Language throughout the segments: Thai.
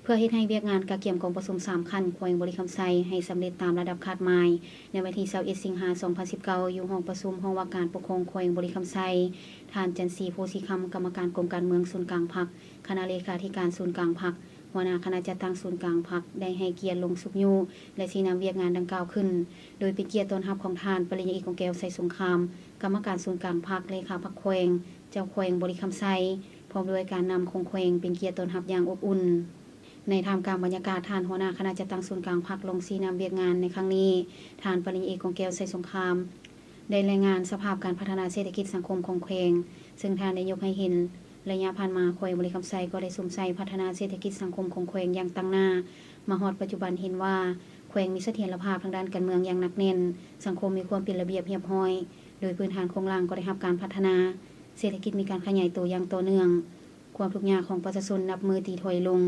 เพื่อเฮ็ดให้เวียกงานกะเกี่ยมกองประชุม3คันแขวงบริคำไซให้สำเร็จตามระดับคาดหมายในวันที่21สิงหาคม2019อยู่ห้องประชุมห้องว่าการปกครองแขวงบริคำไซท่านจันทร์ศรีโพธิคำกรรมการกรมการเมืองศูนย์กลางพรรคคณะเลขาธิการศูนย์กลางพรรคหัวหน้าคณะจัดตั้งศูนย์กลางพรรคได้ให้เกียรติลงสุขยูและชี้นำเวียกงานดังกล่าวขึ้นโดยเป็นเกียรติต้อนรับของท่านปริญญาเอกกองแก้วไสสงครามกรรมการศูนย์กลางพรรคเลขาพรรคแขวงเจ้าแขวงบริคำไซพร้อมด้วยการนำคงแขวงเป็นเกียรติต้อนรับอย่างอบอุ่นในท่ามกลางบรรยากาศท่านหัวหน้าคณะจัดตั้งศูนย์กลางพรรคลงชี้นำเวียกงานในครั้งนี้ท่านปริญญาเอกกองแก้วไสสงครามได้รายงานสภาพการพัฒนาเศรษฐกิจสังคมของแขวงซึ่งท่านได้ยกให้เห็นระยะผ่านมาแขวงบริคำไซก็ได้สวมใส่พัฒนาเศรษฐกิจสังคมของแขวงอย่างตั้งหน้ามาฮอดปัจจุบันเห็นว่าแขวงมีเสถียรภาพทางด้านการเมืองอย่างหนักแน่นสังคมมีความเป็นระเบียบเรียบร้อยโดยพื้นฐานโครงสร้างก็ได้รับการพัฒนาเศรษฐกิจมีการขยายตัวอย่างต่อเนื่องความทุกข์ยากของประชาชนนับมือตีถอยลง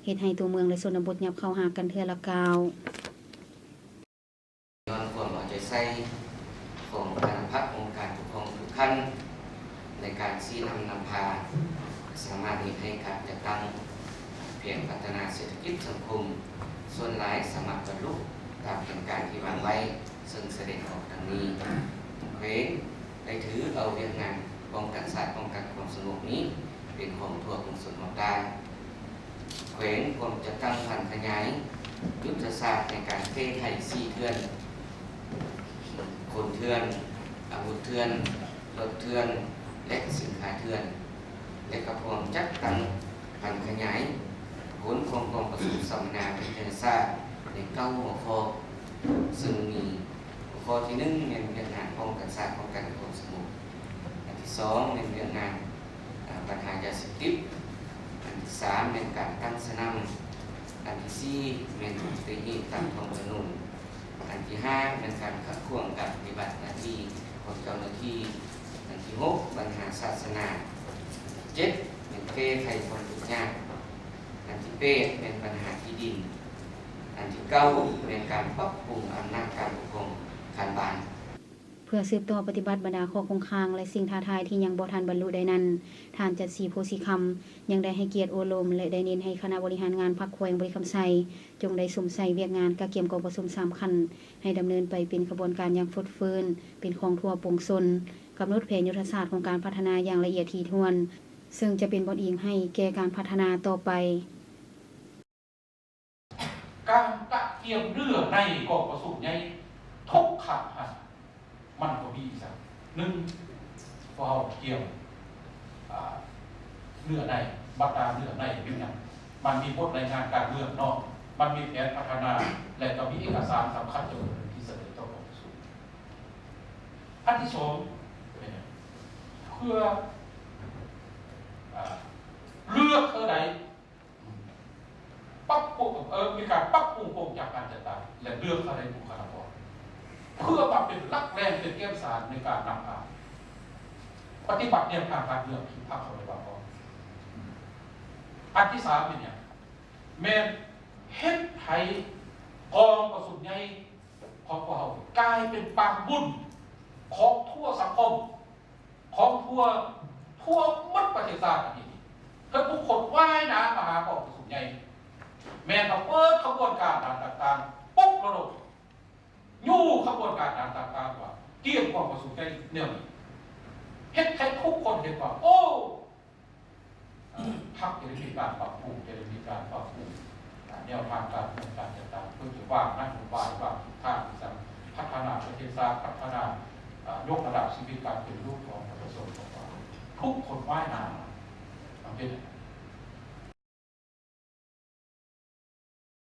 เฮ็ดให้ตัวเมืองและชนบทยับเข้าหากันเทื่อละก้าวย้อนความเอาใจใส่ของคณะพรรคองค์การปกครองทุกขั้นในการชี้นำพาสามารถให้การจัดตั้งเพียงพัฒนาเศรษฐกิจสังคมส่วนหลายสามารถบรรลุตามแผนการที่วางไว้ซึ่งแสดงออกดังนี้แขวงได้ถือเอาเรื่องงานป้องกันศาสตร์ป้องกันความสงบนี้เป็นของทั่วกรุงศรีธรรมราชแขวงควรจะตั้งพันขยายยุทธศาสตร์ในการแก้ไข4 เทือนคนเทือนอาวุธเทือนรถเทือนและสินค้าเทือนและกระพวงจัดตั้งพันขยายผลของกองประชุมสัมมนาวิทยาศาสตร์ใน9 หัวข้อซึ่งมีหัวข้อที่1เป็นเรื่องงานป้องกันศาสตร์ป้องกันความสงบอันที่2เป็นเรื่องงานปัญหายาเสพติดอันที่3เป็นการตั้งสนามอันที่4เป็นอุบัติเหตุตามท้องถนนอันที่5เป็นการขัดขวางการปฏิบัติหน้าที่ของเจ้าหน้าที่อันที่6ปัญหาศาสนา7เป็นแก้ไขความทุกข์ยากอันที่8เป็นปัญหาที่ดินอันที่9เป็นการปรับปรุงอำนาจการปกครองคานบานเพื่อสืบต่อปฏิบัติบรรดาข้อคงคางและสิ่งท้าทายที่ยังบ่ทันบรรลุได้นั้นท่านจันทร์ศรีโพธิคำยังได้ให้เกียรติโอโลมและได้เน้นให้คณะบริหารงานพรรคแขวงบริคำไซจงได้สวมใส่เวียกงานกะเกี่ยมกองประชุม3คันให้ดำเนินไปเป็นกระบวนการอย่างฟดฟื้นเป็นของทั่วปวงชนกำหนดแผนยุทธศาสตร์ของการพัฒนาอย่างละเอียดถี่ถ้วนซึ่งจะเป็นบทอิงให้แก่การพัฒนาต่อไปการกะเกี่ยมเรื่องในกองประชุมใหญ่ทุกขับมันก็มีสัก1พอเกี่ยวเนื้อในบัตราเนื้อในเป็นอย่างมันมีบทรายงานการเมืองนอกมันมีแผนพัฒนาและก็มีเอกสารสำคัญที่เสนอต่อกองประชุมอันที่2เพื่อเลือกใดปรับปรุงมีการปรับปรุงโครงการจัดตั้งและเลือกใดบุคลากรเพื่อมาเป็นหลักแรงเป็นแก้นสารในการนำพาปฏิบัติแนวทางการเมืองที่พรรคเขาได้วางไว้อันที่3เนี่ยแม้เฮ็ดให้กองประชุมใหญ่ของพวกเรากลายเป็นปางบุญของทั่วสังคมของทั่วมัดประเทศชาติอันนี้เพื่อผู้คนว่ายน้ำมาหากองประชุมใหญ่แม้ต้องเปิดขบวนการต่างๆปุ๊บระดมยู่ขบวนการต่างๆว่าเกี่ยมกองประชุมใหญ่เนี่ยเฮ็ดให้ทุกคนเห็นว่าโอ้พรรคจะได้มีการปรับปรุงจะได้มีการปรับปรุงแนวทางการดำเนินการต่างๆเพื่อจะว่างนโยบายว่าทางที่จะพัฒนาประเทศชาติพัฒนายกระดับชีวิตการเป็นรูปของประชาชนของเราทุกคนว่ายน้ำเป็น